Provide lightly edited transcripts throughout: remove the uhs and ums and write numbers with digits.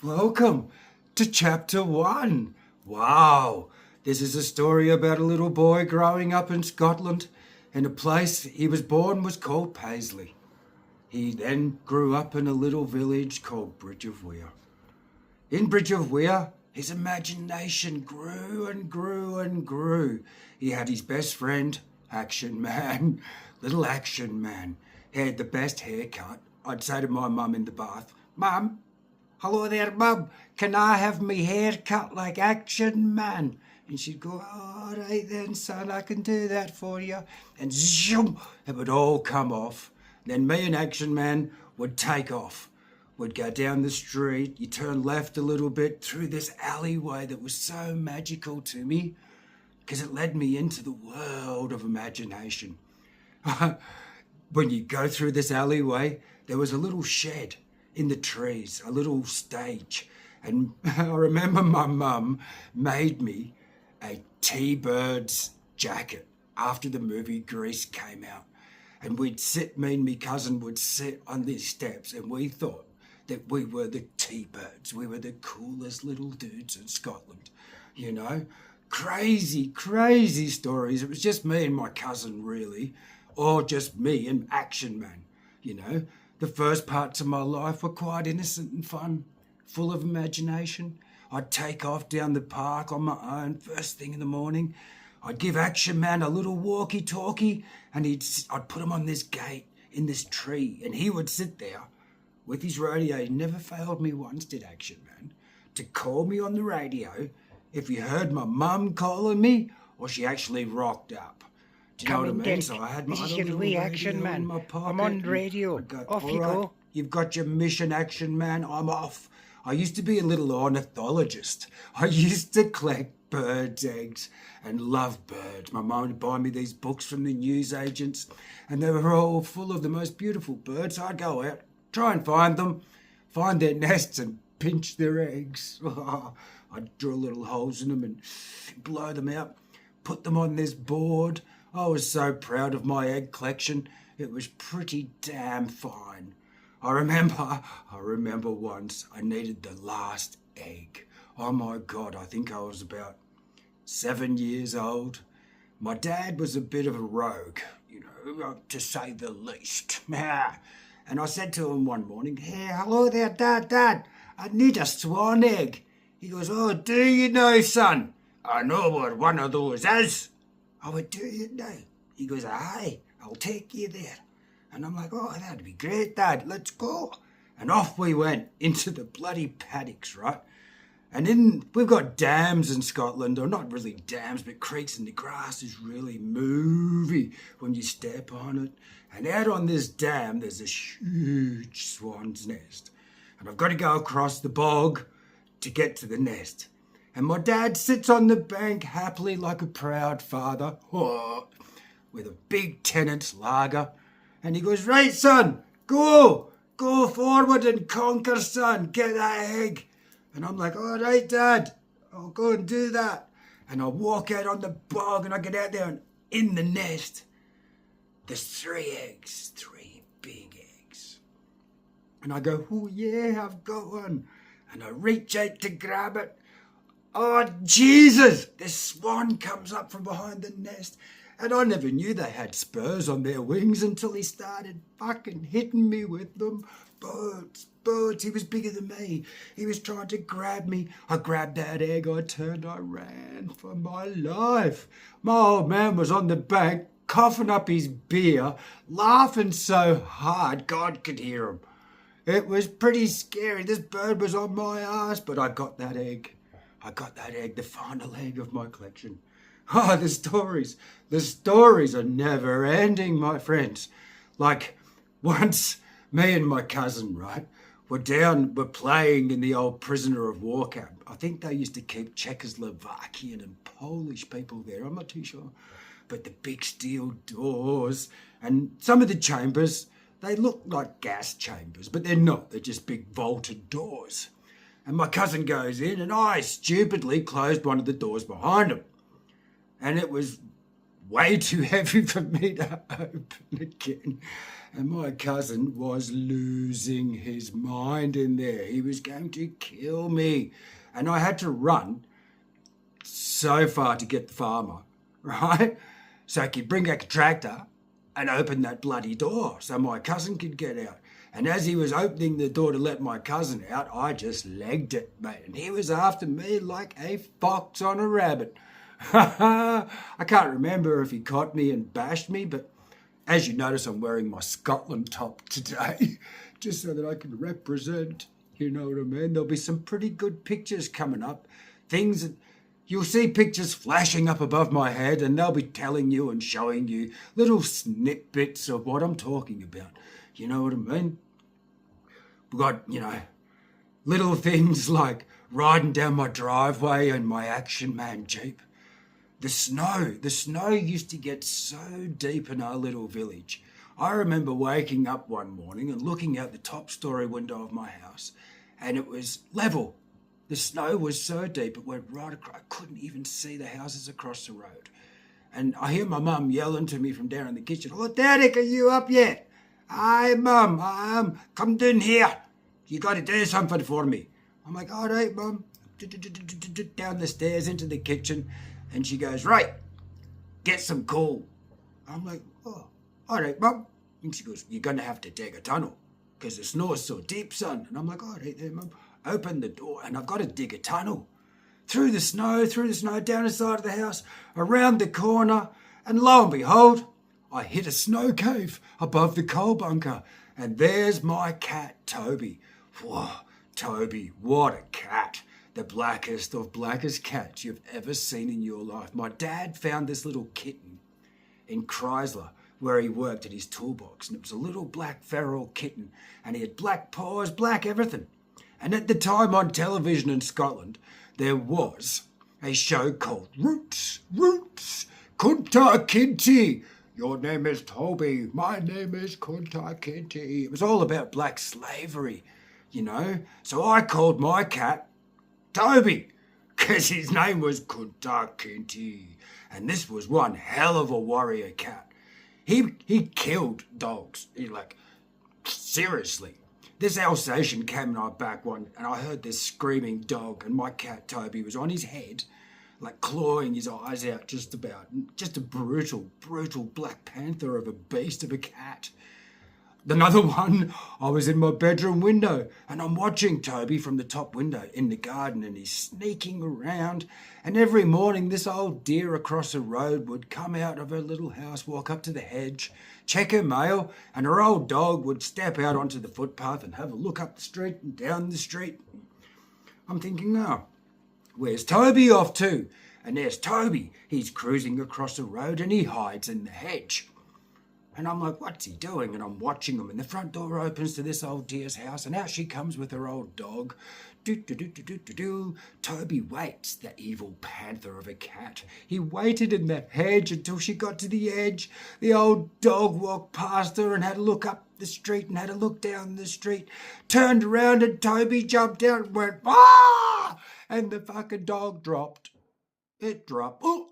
Welcome to chapter 1. Wow, this is a story about a little boy growing up in Scotland, and a place he was born was called Paisley. He then grew up in a little village called Bridge of Weir. In Bridge of Weir, his imagination grew and grew and grew. He had his best friend, Action Man, little Action Man. He had the best haircut. I'd say to my mum in the bath, "Mum, hello there, Mum. Can I have me hair cut like Action Man?" And she'd go, "All right then, son, I can do that for you." And zoom, it would all come off. Then me and Action Man would take off. We'd go down the street. You turn left a little bit through this alleyway that was so magical to me because it led me into the world of imagination. When you go through this alleyway, there was a little shed in the trees, a little stage. And I remember my mum made me a T-Birds jacket after the movie Grease came out. And me and my cousin would sit on these steps, and we thought that we were the T-Birds. We were the coolest little dudes in Scotland, you know. Crazy, crazy stories. It was just me and my cousin, really, or just me and Action Man, you know. The first parts of my life were quite innocent and fun, full of imagination. I'd take off down the park on my own first thing in the morning. I'd give Action Man a little walkie-talkie, and I'd put him on this gate in this tree, and he would sit there with his radio. He never failed me once, did Action Man, to call me on the radio if he heard my mum calling me or she actually rocked up. Do you know what I mean? So I had my This is other your little wee radio Action Man. in my pocket. I'm on radio. Off you go. You've got your mission, Action Man. I'm off. I used to be a little ornithologist. I used to collect birds' eggs and love birds. My mum would buy me these books from the newsagents, and they were all full of the most beautiful birds. So I'd go out, try and find them, find their nests and pinch their eggs. I'd drill little holes in them and blow them out, put them on this board. I was so proud of my egg collection. It was pretty damn fine. I remember once I needed the last egg. Oh my God, I think I was about 7 years old. My dad was a bit of a rogue, you know, to say the least. And I said to him one morning, "Hey, hello there, Dad, I need a swan egg." He goes, "Oh, do you know, son? I know what one of those is." I went, "Do you know?" He goes, "Aye, I'll take you there." And I'm like, "Oh, that'd be great, Dad, let's go." And off we went into the bloody paddocks, right? And we've got dams in Scotland, or not really dams, but creeks, and the grass is really moving when you step on it. And out on this dam, there's this huge swan's nest. And I've got to go across the bog to get to the nest. And my dad sits on the bank happily like a proud father, with a big Tennent's lager. And he goes, "Right, son, go forward and conquer, son, get that egg." And I'm like, "All right, Dad, I'll go and do that." And I walk out on the bog, and I get out there, and in the nest, there's 3 eggs, 3 big eggs. And I go, "Oh yeah, I've got one." And I reach out to grab it. Oh, Jesus! This swan comes up from behind the nest. And I never knew they had spurs on their wings until he started fucking hitting me with them. Birds. He was bigger than me. He was trying to grab me. I grabbed that egg. I turned. I ran for my life. My old man was on the bank, coughing up his beer, laughing so hard God could hear him. It was pretty scary. This bird was on my ass, but I got that egg. The final egg of my collection. Oh, the stories are never ending, my friends. Like, once, me and my cousin, right, we're playing in the old prisoner of war camp. I think they used to keep Czechoslovakian and Polish people there, I'm not too sure. But the big steel doors, and some of the chambers, they look like gas chambers, but they're not. They're just big vaulted doors. And my cousin goes in, and I stupidly closed one of the doors behind him. And it was way too heavy for me to open again. And my cousin was losing his mind in there. He was going to kill me. And I had to run so far to get the farmer, right? So I could bring back a tractor and open that bloody door so my cousin could get out. And as he was opening the door to let my cousin out, I just legged it, mate. And he was after me like a fox on a rabbit. I can't remember if he caught me and bashed me, but as you notice, I'm wearing my Scotland top today, just so that I can represent, you know what I mean? There'll be some pretty good pictures coming up. Things that you'll see pictures flashing up above my head, and they'll be telling you and showing you little snippets of what I'm talking about. You know what I mean? We've got, little things like riding down my driveway in my Action Man Jeep. The snow used to get so deep in our little village. I remember waking up one morning and looking out the top story window of my house, and it was level. The snow was so deep it went right across. I couldn't even see the houses across the road. And I hear my mum yelling to me from down in the kitchen, "Oh, Derek, are you up yet? Aye, Mum, come down here. You got to do something for me." I'm like, "All right, Mum." Down the stairs into the kitchen. And she goes, "Right, get some coal." I'm like, "Oh, all right, Mum." And she goes, "You're going to have to dig a tunnel because the snow is so deep, son." And I'm like, "All right then, Mum." Open the door and I've got to dig a tunnel. Through the snow, down the side of the house, around the corner. And lo and behold, I hit a snow cave above the coal bunker. And there's my cat, Toby. Whoa, Toby, what a cat. The blackest of blackest cats you've ever seen in your life. My dad found this little kitten in Chrysler where he worked at his toolbox. And it was a little black feral kitten. And he had black paws, black everything. And at the time on television in Scotland, there was a show called Roots, Kunta Kinte. Your name is Toby. My name is Kunta Kinte. It was all about black slavery, So I called my cat Toby, because his name was Kunta Kinte. And this was one hell of a warrior cat. He killed dogs. Seriously. This Alsatian came in our back one, and I heard this screaming dog, and my cat Toby was on his head, clawing his eyes out just a brutal Black Panther of a beast of a cat. Another one, I was in my bedroom window and I'm watching Toby from the top window in the garden, and he's sneaking around, and every morning this old deer across the road would come out of her little house, walk up to the hedge, check her mail, and her old dog would step out onto the footpath and have a look up the street and down the street. I'm thinking, oh, where's Toby off to? And there's Toby. He's cruising across the road and he hides in the hedge. And I'm like, what's he doing? And I'm watching him. And the front door opens to this old deer's house. And out she comes with her old dog. Toby waits, the evil panther of a cat. He waited in the hedge until she got to the edge. The old dog walked past her and had a look up the street and had a look down the street. Turned around and Toby jumped out and went, "Ah!" And the fucking dog dropped. It dropped. Oh,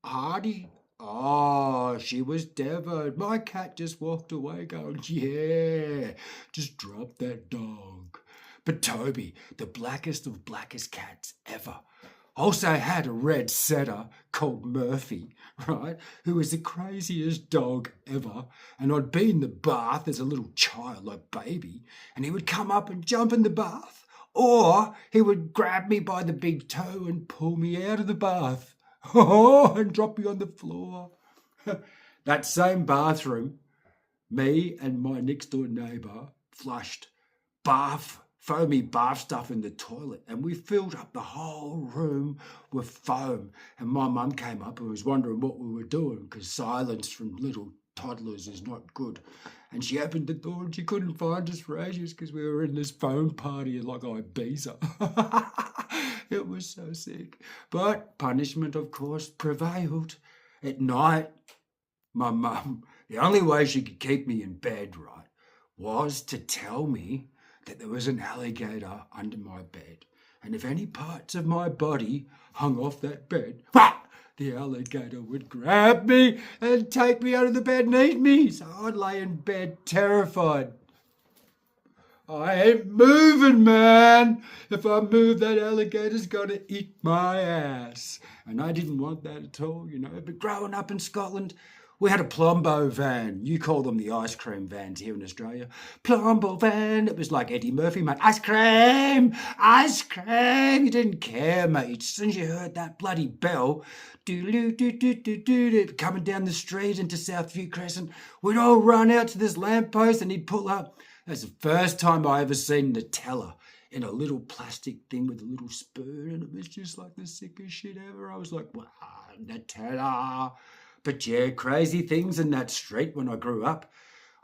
Hardy. Oh, she was devoed. My cat just walked away going, "Yeah, just drop that dog." But Toby, the blackest of blackest cats ever, also had a red setter called Murphy, right, who was the craziest dog ever. And I'd be in the bath as a little child, like baby, and he would come up and jump in the bath, or he would grab me by the big toe and pull me out of the bath. And drop me on the floor. That same bathroom, me and my next door neighbour flushed foamy bath stuff in the toilet, and we filled up the whole room with foam. And my mum came up and was wondering what we were doing, because silence from little toddlers is not good. And she opened the door and she couldn't find us for ages because we were in this foam party like Ibiza. It was so sick. But punishment, of course, prevailed. At night, my mum, the only way she could keep me in bed, right, was to tell me that there was an alligator under my bed. And if any parts of my body hung off that bed, the alligator would grab me and take me under the bed and eat me. So I'd lay in bed terrified. I ain't moving, man. If I move, that alligator's gonna eat my ass. And I didn't want that at all, you know. But growing up in Scotland, we had a Plumbo van. You call them the ice cream vans here in Australia. Plumbo van. It was like Eddie Murphy, mate. Ice cream! Ice cream! You didn't care, mate. As soon as you heard that bloody bell, do-do-do-do-do-do, coming down the street into Southview Crescent, we'd all run out to this lamppost and he'd pull up. That's the first time I ever seen Nutella in a little plastic thing with a little spoon, and it was just like the sickest shit ever. I was like, wow, Nutella. But yeah, crazy things in that street when I grew up.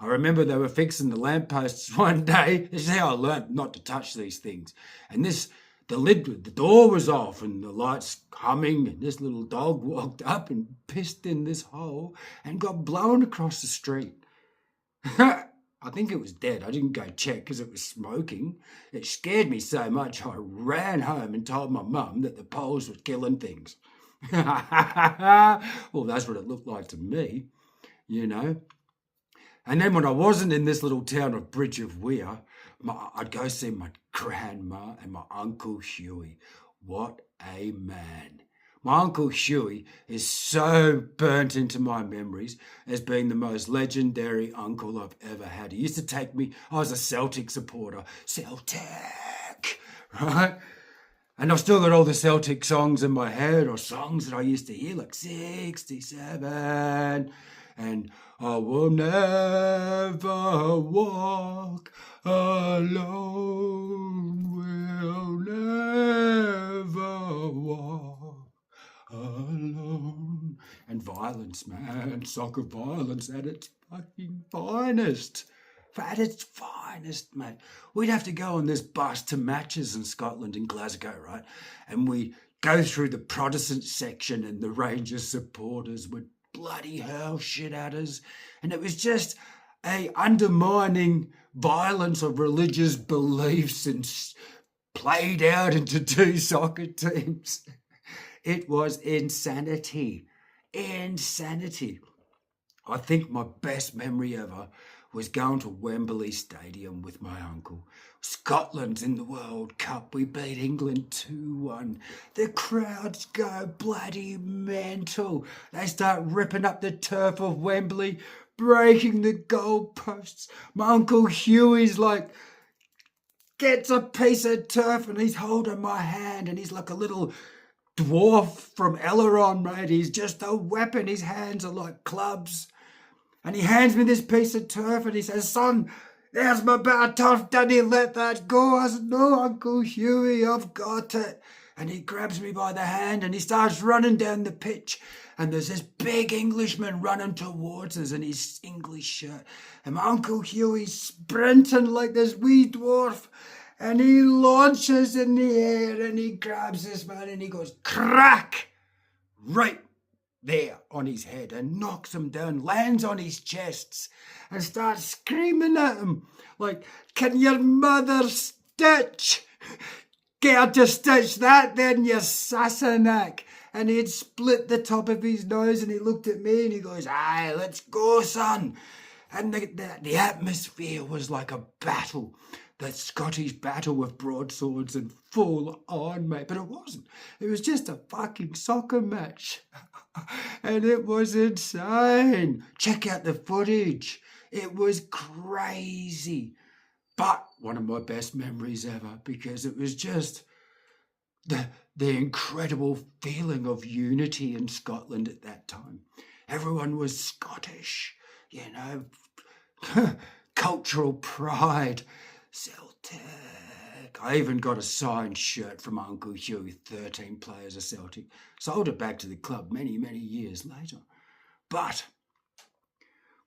I remember they were fixing the lampposts one day. This is how I learnt not to touch these things. And the door was off and the lights humming, and this little dog walked up and pissed in this hole and got blown across the street. I think it was dead. I didn't go check because it was smoking. It scared me so much I ran home and told my mum that the poles were killing things. Well, that's what it looked like to me, you know. And then when I wasn't in this little town of Bridge of Weir, I'd go see my grandma and my Uncle Huey. What a man. My Uncle Huey is so burnt into my memories as being the most legendary uncle I've ever had. He used to take me, I was a Celtic supporter. Celtic, right? And I've still got all the Celtic songs in my head, or songs that I used to hear, like 67, and I will never walk alone, will never walk alone. And violence, man, soccer violence at its fucking finest. At its finest, mate. We'd have to go on this bus to matches in Scotland, in Glasgow, right? And we go through the Protestant section and the Rangers supporters would bloody hell shit at us. And it was just a undermining violence of religious beliefs and played out into two soccer teams. It was insanity. Insanity. I think my best memory ever was going to Wembley Stadium with my uncle. Scotland's in the World Cup. We beat England 2-1. The crowds go bloody mental. They start ripping up the turf of Wembley, breaking the goalposts. My Uncle Huey's like, gets a piece of turf and he's holding my hand and he's like a little dwarf from Elrond, mate. He's just a weapon. His hands are like clubs. And he hands me this piece of turf and he says, son, there's my bit of turf, Daddy, let that go. I said, no, Uncle Huey, I've got it. And he grabs me by the hand and he starts running down the pitch. And there's this big Englishman running towards us in his English shirt. And my Uncle Huey's sprinting like this wee dwarf. And he launches in the air and he grabs this man and he goes, crack, right there on his head and knocks him down, lands on his chest and starts screaming at him like, can your mother stitch? Get her to stitch that then, you Sassenach. And he'd split the top of his nose and he looked at me and he goes, aye, let's go, son. And the atmosphere was like a battle. The Scottish battle with broadswords and full on, mate. But it wasn't. It was just a fucking soccer match. And it was insane. Check out the footage. It was crazy. But one of my best memories ever, because it was just the incredible feeling of unity in Scotland at that time. Everyone was Scottish, you know, cultural pride. Celtic. I even got a signed shirt from Uncle Hugh, 13 players of Celtic. Sold it back to the club many, many years later. But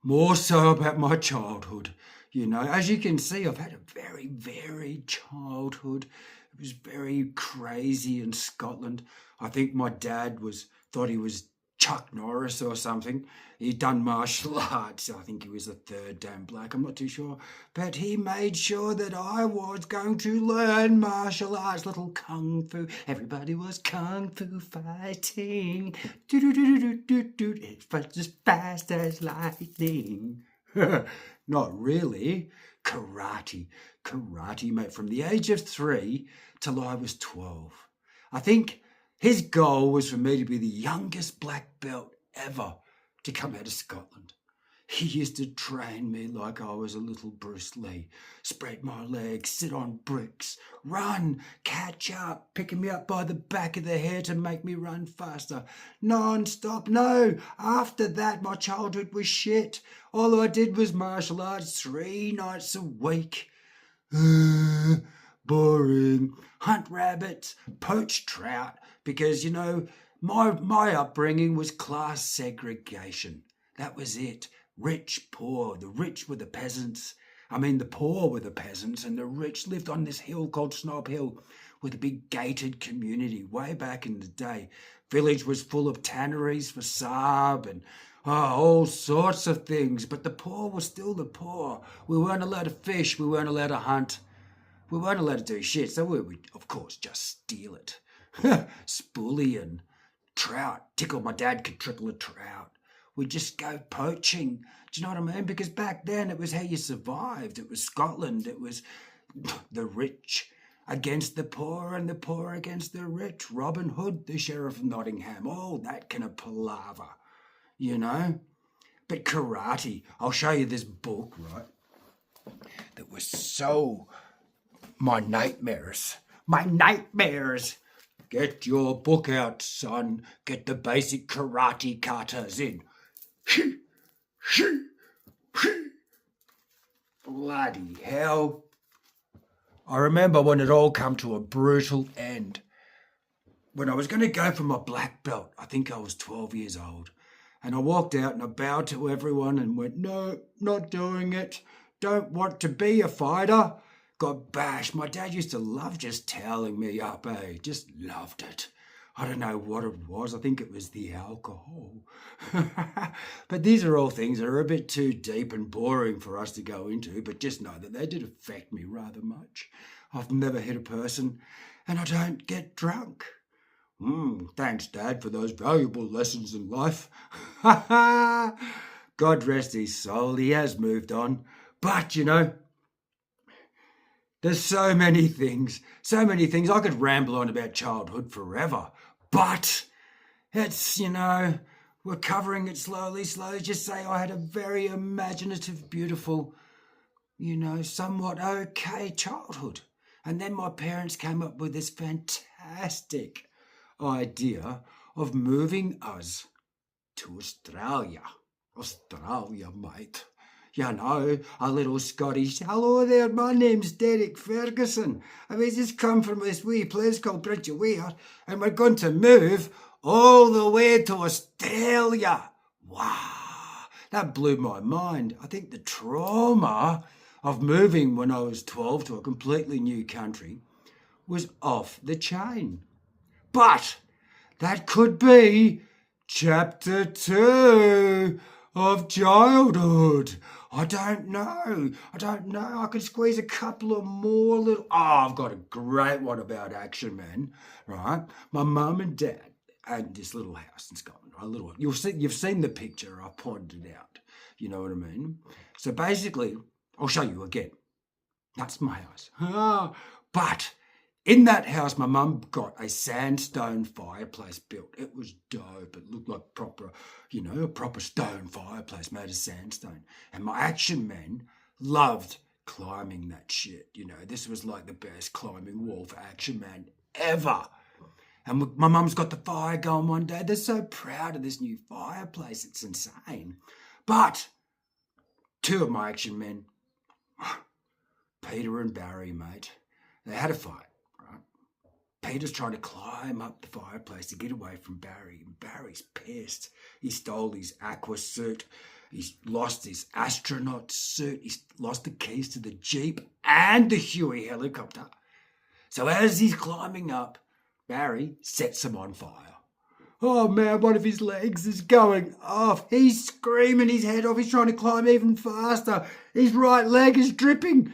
more so about my childhood. You know, as you can see, I've had a very varied childhood. It was very crazy in Scotland. I think my dad thought he was Chuck Norris or something. He'd done martial arts. I think he was the third Dan Black. I'm not too sure. But he made sure that I was going to learn martial arts, little kung fu. Everybody was kung fu fighting. Do-do-do-do-do-do. It was as fast as lightning. Not really. Karate, mate, from the age of 3 till I was 12. I think his goal was for me to be the youngest black belt ever to come out of Scotland. He used to train me like I was a little Bruce Lee. Spread my legs, sit on bricks, run, catch up, picking me up by the back of the hair to make me run faster. Non-stop. No, after that my childhood was shit. All I did was martial arts 3 nights a week. Boring. Hunt rabbits, poach trout, because, you know, my upbringing was class segregation. That was it. Rich, poor. The rich were the peasants. The poor were the peasants, and the rich lived on this hill called Snob Hill with a big gated community way back in the day. Village was full of tanneries for Saab and all sorts of things, but the poor were still the poor. We weren't allowed to fish. We weren't allowed to hunt. We weren't allowed to do shit, so we would, of course, just steal it. Spoolie and trout. Tickle, my dad could trickle a trout. We'd just go poaching. Do you know what I mean? Because back then it was how you survived. It was Scotland. It was the rich against the poor and the poor against the rich. Robin Hood, the Sheriff of Nottingham. All that kind of palaver, you know? But karate, I'll show you this book, right? That was so... My nightmares. Get your book out, son. Get the basic karate katas in. Bloody hell. I remember when it all come to a brutal end. When I was going to go for my black belt, I think I was 12 years old. And I walked out and I bowed to everyone and went, no, not doing it. Don't want to be a fighter. Got bashed. My dad used to love just toweling me up, Just loved it. I don't know what it was. I think it was the alcohol. But these are all things that are a bit too deep and boring for us to go into, but just know that they did affect me rather much. I've never hit a person, and I don't get drunk. Thanks, Dad, for those valuable lessons in life. God rest his soul. He has moved on. But, you know, there's so many things. I could ramble on about childhood forever. But it's, you know, we're covering it slowly. Just say I had a very imaginative, beautiful, you know, somewhat okay childhood. And then my parents came up with this fantastic idea of moving us to Australia. Australia, mate. You know, a little Scottish, hello there, my name's Derek Ferguson. We just come from this wee place called Bridgeware, and we're going to move all the way to Australia. Wow, that blew my mind. I think the trauma of moving when I was 12 to a completely new country was off the chain. But that could be chapter 2 of childhood. I don't know. I could squeeze a couple of more little... I've got a great one about Action Man, right? My mum and dad had this little house in Scotland, right? You've seen the picture. I pointed it out. You know what I mean? So basically, I'll show you again. That's my house. But in that house, my mum got a sandstone fireplace built. It was dope. It looked like a proper stone fireplace made of sandstone. And my Action Man loved climbing that shit. You know, this was like the best climbing wall for Action Man ever. And my mum's got the fire going one day. They're so proud of this new fireplace. It's insane. But 2 of my Action Men, Peter and Barry, mate, they had a fight. Peter's trying to climb up the fireplace to get away from Barry, and Barry's pissed. He stole his aqua suit. He's lost his astronaut suit. He's lost the keys to the Jeep and the Huey helicopter. So as he's climbing up, Barry sets him on fire. Oh man, one of his legs is going off. He's screaming his head off. He's trying to climb even faster. His right leg is dripping.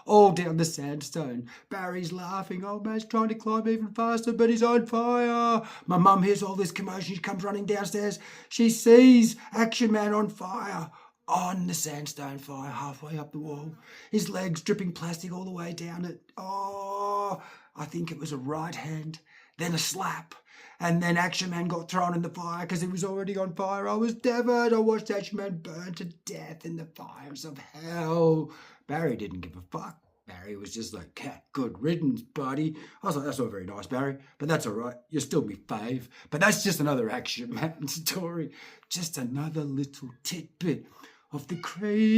All down the sandstone. Barry's laughing. Old man's trying to climb even faster, but he's on fire. My mum hears all this commotion. She comes running downstairs. She sees Action Man on fire. On the sandstone fire, halfway up the wall. His legs dripping plastic all the way down it. Oh, I think it was a right hand, then a slap, and then Action Man got thrown in the fire because he was already on fire. I was devastated. I watched Action Man burn to death in the fires of hell. Barry didn't give a fuck. Barry was just like, good riddance, buddy. I was like, that's not very nice, Barry, but that's all right. You're still me fave. But that's just another Action Man story. Just another little tidbit of the crazy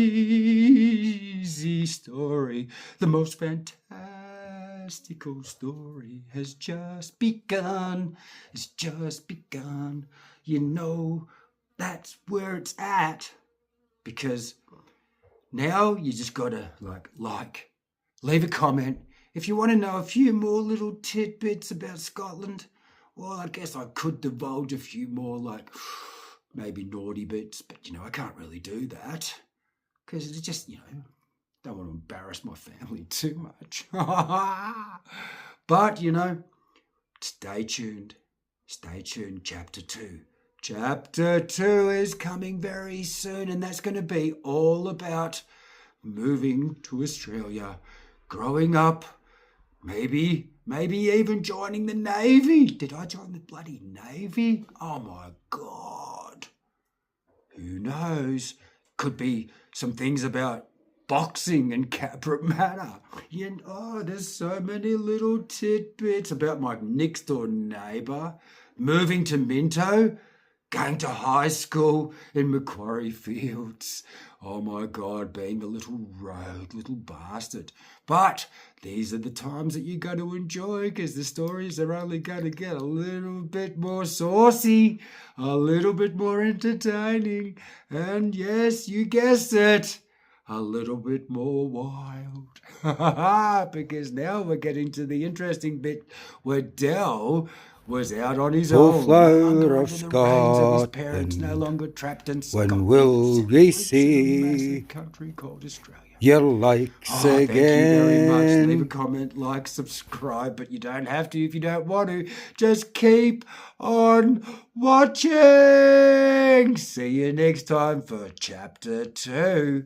story. The most fantastical story has just begun. It's just begun. You know, that's where it's at. Because now you just gotta leave a comment. If you want to know a few more little tidbits about Scotland, well, I guess I could divulge a few more maybe naughty bits, but I can't really do that because it's just, don't want to embarrass my family too much. But, stay tuned. Stay tuned, Chapter 2. Chapter 2 is coming very soon, and that's going to be all about moving to Australia, growing up, maybe even joining the Navy. Did I join the bloody Navy? Oh my God. Who knows? Could be some things about boxing and Cabramatta. There's so many little tidbits about my next door neighbour moving to Minto, going to high school in Macquarie Fields. Oh my God, being a little rogue, little bastard. But these are the times that you're going to enjoy because the stories are only going to get a little bit more saucy, a little bit more entertaining, and yes, you guessed it, a little bit more wild. Because now we're getting to the interesting bit where Dell was out on his own, flower of his Scotland, parents, no longer trapped in when Scotland. will we see In a massive country called Australia. your likes again? Thank you very much. Leave a comment, like, subscribe, but you don't have to if you don't want to. Just keep on watching. See you next time for Chapter 2.